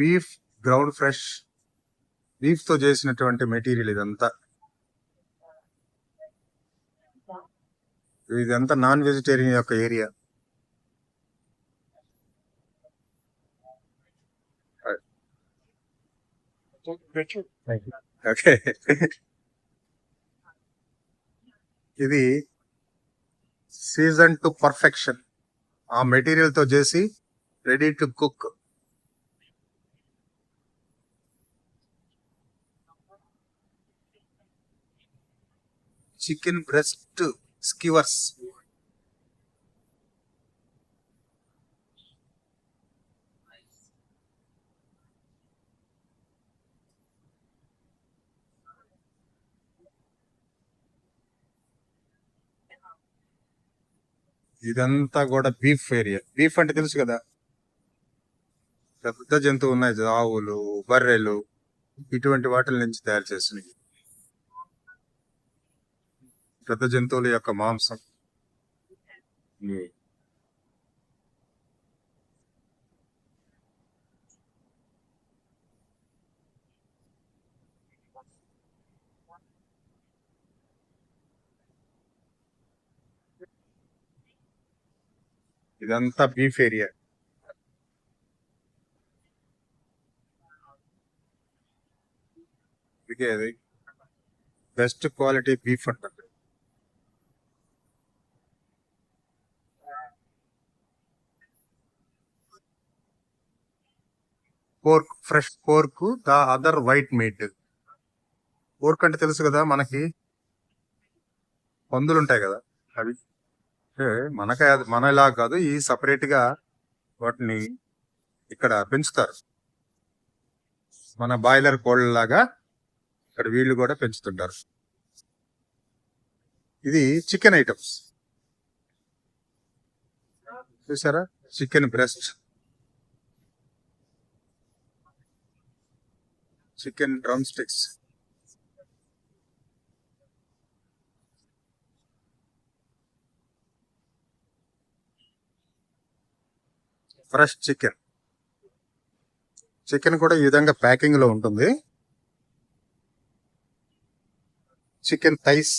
Beef ground fresh beef తో చేసినటువంటి material ఇదంతా నాన్ వెజిటేరియన్ యొక్క ఏరియా. ఓకే. ఇది సీజన్ టు పర్ఫెక్షన్. ఆ మెటీరియల్ తో చేసి ready to cook. Chicken breast skewers. ఇదంతా కూడా బీఫ్ ఏరియా. బీఫ్ అంటే తెలుసు కదా, పెద్ద జంతువు ఉన్నాయి, ఆవులు, బర్రెలు, ఇటువంటి వాటి నుంచి తయారు చేసినవి పెద్ద జంతువుల యొక్క మాంసం. ఇదంతా బీఫ్ ఏరియా. ఇదే అది బెస్ట్ క్వాలిటీ బీఫ్ అంటారు. Pork, fresh pork, the other white meet. Pork అంటే తెలుసు కదా, మనకి పందులు ఉంటాయి కదా అవి. మన ఇలా కాదు, ఈ సపరేట్ గా వాటిని ఇక్కడ పెంచుతారు. మన బాయిలర్ కోళ్ళలాగా ఇక్కడ వీళ్ళు కూడా పెంచుతుంటారు. ఇది చికెన్ ఐటమ్స్ చూసారా, chicken breast, chicken drum sticks, fresh chicken. Chicken కూడా ఈ విధంగా ప్యాకింగ్ లో ఉంటుంది. Chicken thighs,